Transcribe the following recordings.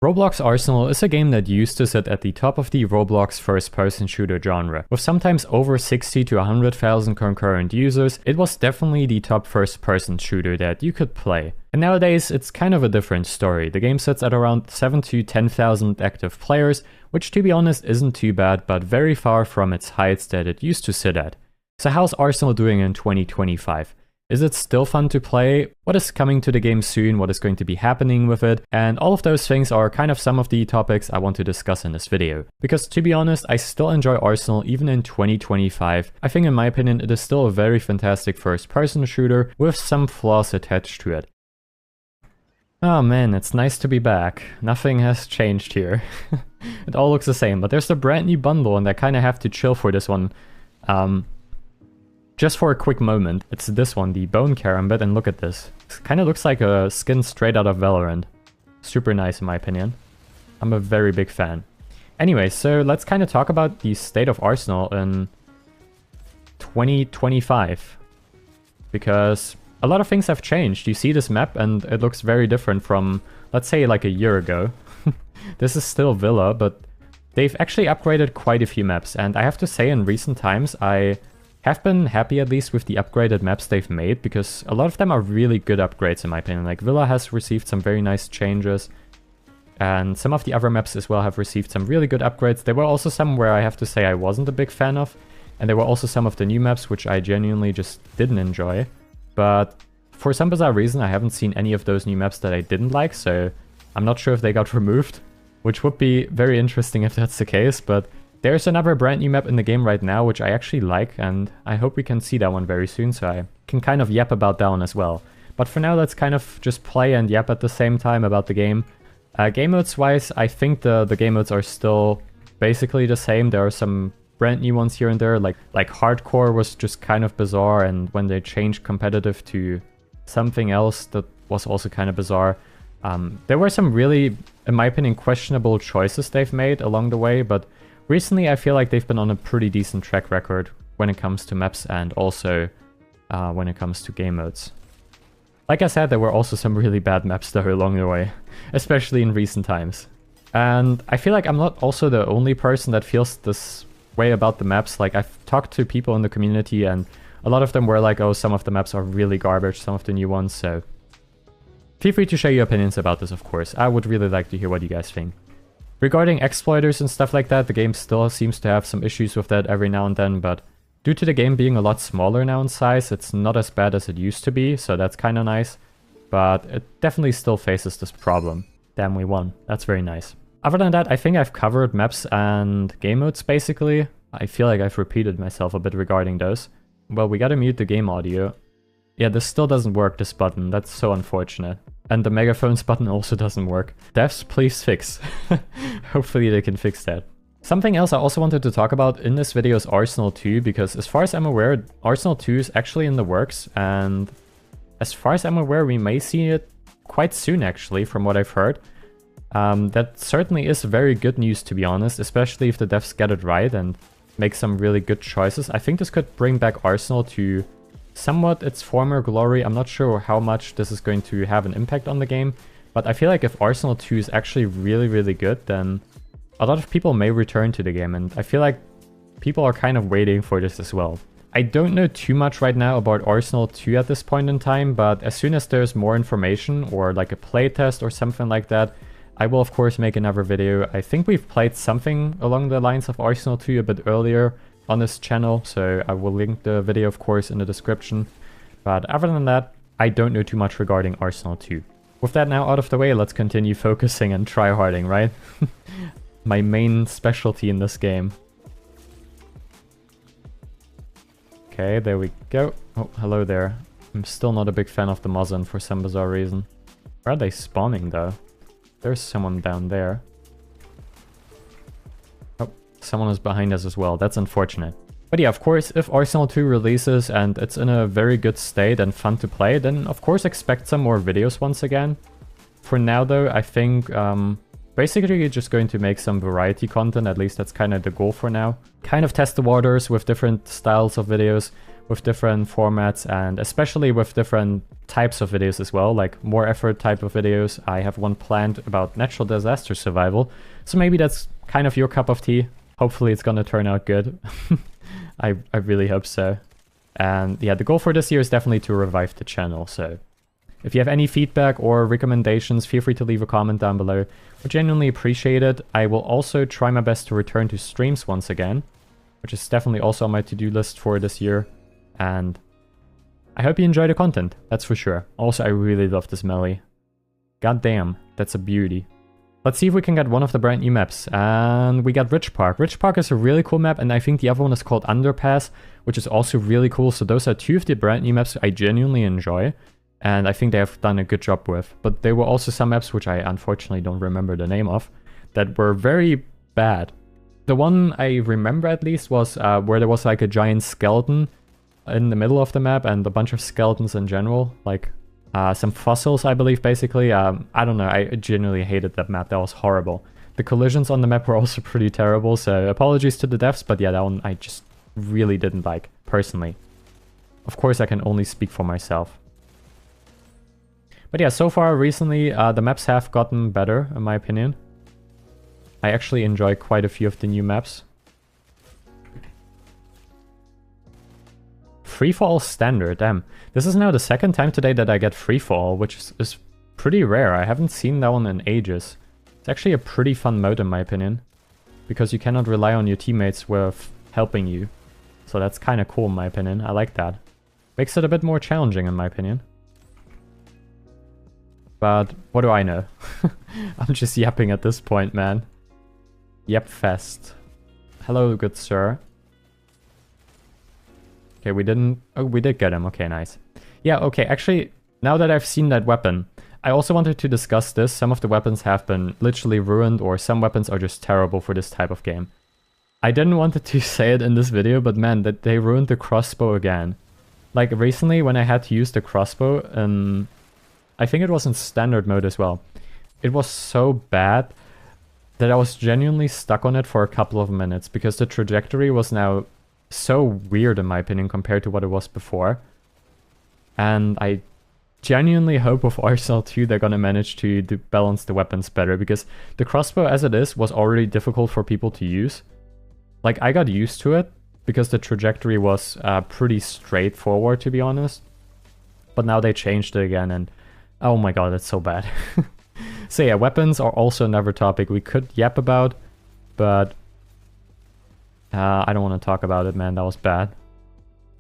Roblox Arsenal is a game that used to sit at the top of the Roblox first-person shooter genre. With sometimes over 60 to 100,000 concurrent users, it was definitely the top first-person shooter that you could play. And nowadays, it's kind of a different story. The game sits at around 7 to 10,000 active players, which to be honest isn't too bad, but very far from its heights that it used to sit at. So how's Arsenal doing in 2025? Is it still fun to play? What is coming to the game soon? What is going to be happening with it? And all of those things are kind of some of the topics I want to discuss in this video. Because to be honest, I still enjoy Arsenal even in 2025. I think in my opinion it is still a very fantastic first-person shooter with some flaws attached to it. Oh man, it's nice to be back. Nothing has changed here. It all looks the same, but there's a brand new bundle and I kind of have to chill for this one. Just for a quick moment, it's this one, the Bone Karambit, and look at this. It kind of looks like a skin straight out of Valorant. Super nice in my opinion. I'm a very big fan. Anyway, so let's kind of talk about the state of Arsenal in 2025. Because a lot of things have changed. You see this map and it looks very different from, let's say, like a year ago. This is still Villa, but they've actually upgraded quite a few maps. And I have to say, in recent times, I have been happy at least with the upgraded maps they've made, because a lot of them are really good upgrades in my opinion. Like Villa has received some very nice changes, and some of the other maps as well have received some really good upgrades. There were also some where I have to say I wasn't a big fan of, and there were also some of the new maps which I genuinely just didn't enjoy. But for some bizarre reason I haven't seen any of those new maps that I didn't like, so I'm not sure if they got removed, which would be very interesting if that's the case. But there's another brand new map in the game right now, which I actually like, and I hope we can see that one very soon, so I can kind of yap about that one as well. But for now, let's kind of just play and yap at the same time about the game. Game modes wise, I think the game modes are still basically the same. There are some brand new ones here and there, like hardcore was just kind of bizarre, and when they changed competitive to something else, that was also kind of bizarre. There were some really, in my opinion, questionable choices they've made along the way, but recently, I feel like they've been on a pretty decent track record when it comes to maps and also when it comes to game modes. Like I said, there were also some really bad maps though along the way, especially in recent times. And I feel like I'm not also the only person that feels this way about the maps. Like, I've talked to people in the community and a lot of them were like, oh, some of the maps are really garbage, some of the new ones, so feel free to share your opinions about this, of course. I would really like to hear what you guys think. Regarding exploiters and stuff like that, the game still seems to have some issues with that every now and then, but due to the game being a lot smaller now in size, it's not as bad as it used to be, so that's kind of nice. But it definitely still faces this problem. Damn, we won. That's very nice. Other than that, I think I've covered maps and game modes basically. I feel like I've repeated myself a bit regarding those. Well, we gotta mute the game audio. Yeah, this still doesn't work, this button. That's so unfortunate. And the megaphones button also doesn't work. Devs, please fix. Hopefully they can fix that. Something else I also wanted to talk about in this video is Arsenal 2, because as far as I'm aware, Arsenal 2 is actually in the works, and as far as I'm aware, we may see it quite soon actually, from what I've heard. That certainly is very good news, to be honest, especially if the devs get it right and make some really good choices. I think this could bring back Arsenal to somewhat its former glory. I'm not sure how much this is going to have an impact on the game, but I feel like if Arsenal 2 is actually really good, then a lot of people may return to the game, and I feel like people are kind of waiting for this as well. I don't know too much right now about Arsenal 2 at this point in time, but as soon as there's more information or like a playtest or something like that, I will of course make another video. I think we've played something along the lines of Arsenal 2 a bit earlier on this channel, so I will link the video of course in the description. But other than that, I don't know too much regarding Arsenal 2. With that now out of the way, let's continue focusing and tryharding, right? My main specialty in this game. Okay, there we go. Oh, hello there. I'm still not a big fan of the Muzzin for some bizarre reason. Where are they spawning though? There's someone down there. Someone is behind us as well. That's unfortunate. But yeah, of course, if Arsenal 2 releases and it's in a very good state and fun to play, then of course expect some more videos once again. For now though, I think basically you're just going to make some variety content. At least that's kind of the goal for now. Kind of test the waters with different styles of videos. with different formats and especially with different types of videos as well, like more effort type of videos. I have one planned about natural disaster survival, so maybe that's kind of your cup of tea. Hopefully it's gonna turn out good. I really hope so. And yeah, the goal for this year is definitely to revive the channel, so if you have any feedback or recommendations, feel free to leave a comment down below. I genuinely appreciate it. I will also try my best to return to streams once again, which is definitely also on my to-do list for this year. And I hope you enjoy the content, that's for sure. Also, I really love this melee. God damn, that's a beauty. Let's see if we can get one of the brand new maps. And we got Rich Park. Rich Park is a really cool map, and I think the other one is called Underpass, which is also really cool. So those are two of the brand new maps I genuinely enjoy, and I think they have done a good job with. But there were also some maps, which I unfortunately don't remember the name of, that were very bad. The one I remember at least was where there was like a giant skeleton in the middle of the map and a bunch of skeletons in general, like some fossils, I believe, basically. I don't know, I genuinely hated that map. That was horrible. The collisions on the map were also pretty terrible, so apologies to the devs, but yeah, that one I just really didn't like, personally. Of course, I can only speak for myself. But yeah, so far recently, the maps have gotten better, in my opinion. I actually enjoy quite a few of the new maps. Free-for-all standard, damn. This is now the second time today that I get free-for-all, which is pretty rare. I haven't seen that one in ages. It's actually a pretty fun mode in my opinion, because you cannot rely on your teammates with helping you. So that's kind of cool in my opinion. I like that. Makes it a bit more challenging in my opinion. But what do I know? I'm just yapping at this point, man. Yep fest. Hello, good sir. Okay, we didn't... Oh, we did get him. Okay, nice. Yeah, okay, actually, now that I've seen that weapon, I also wanted to discuss this. Some of the weapons have been literally ruined, or some weapons are just terrible for this type of game. I didn't want to say it in this video, but man, that they ruined the crossbow again. Like, recently, when I had to use the crossbow, I think it was in standard mode as well. It was so bad that I was genuinely stuck on it for a couple of minutes, because the trajectory was now so weird in my opinion compared to what it was before. And I genuinely hope with Arsenal 2 they're gonna manage to balance the weapons better, because the crossbow as it is was already difficult for people to use. Like, I got used to it because the trajectory was pretty straightforward, to be honest. But now they changed it again, and oh my god, it's so bad. So yeah, weapons are also another topic we could yap about, but I don't want to talk about it, man. That was bad.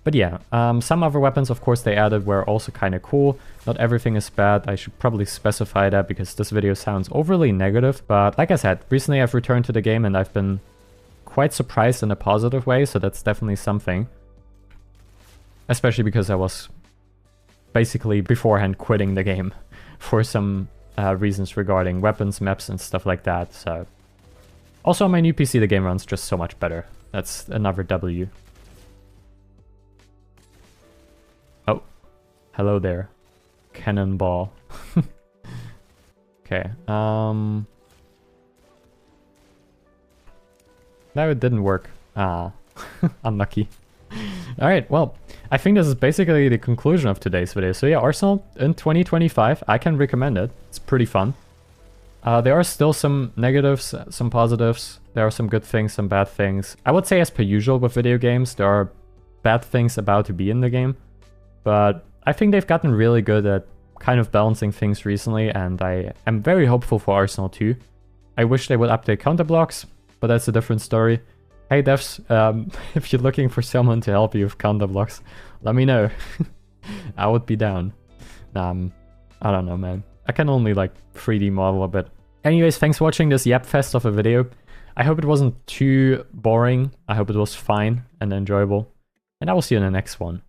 But yeah, some other weapons, of course, they added were also kind of cool. Not everything is bad. I should probably specify that because this video sounds overly negative. But like I said, recently I've returned to the game and I've been quite surprised in a positive way. So that's definitely something. Especially because I was basically beforehand quitting the game for some reasons regarding weapons, maps, and stuff like that. So also on my new PC, the game runs just so much better. That's another W. Oh, hello there, cannonball. Okay. No, it didn't work. Ah, unlucky. All right, well, I think this is basically the conclusion of today's video. So yeah, Arsenal in 2025, I can recommend it. It's pretty fun. There are still some negatives, some positives. There are some good things, some bad things. I would say as per usual with video games, there are bad things about to be in the game. But I think they've gotten really good at kind of balancing things recently, and I am very hopeful for Arsenal 2. I wish they would update counter blocks, but that's a different story. Hey devs, if you're looking for someone to help you with counter blocks, let me know. I would be down. I don't know, man. I can only like 3D model a bit. Anyways, thanks for watching this yap fest of a video. I hope it wasn't too boring. I hope it was fine and enjoyable. And I will see you in the next one.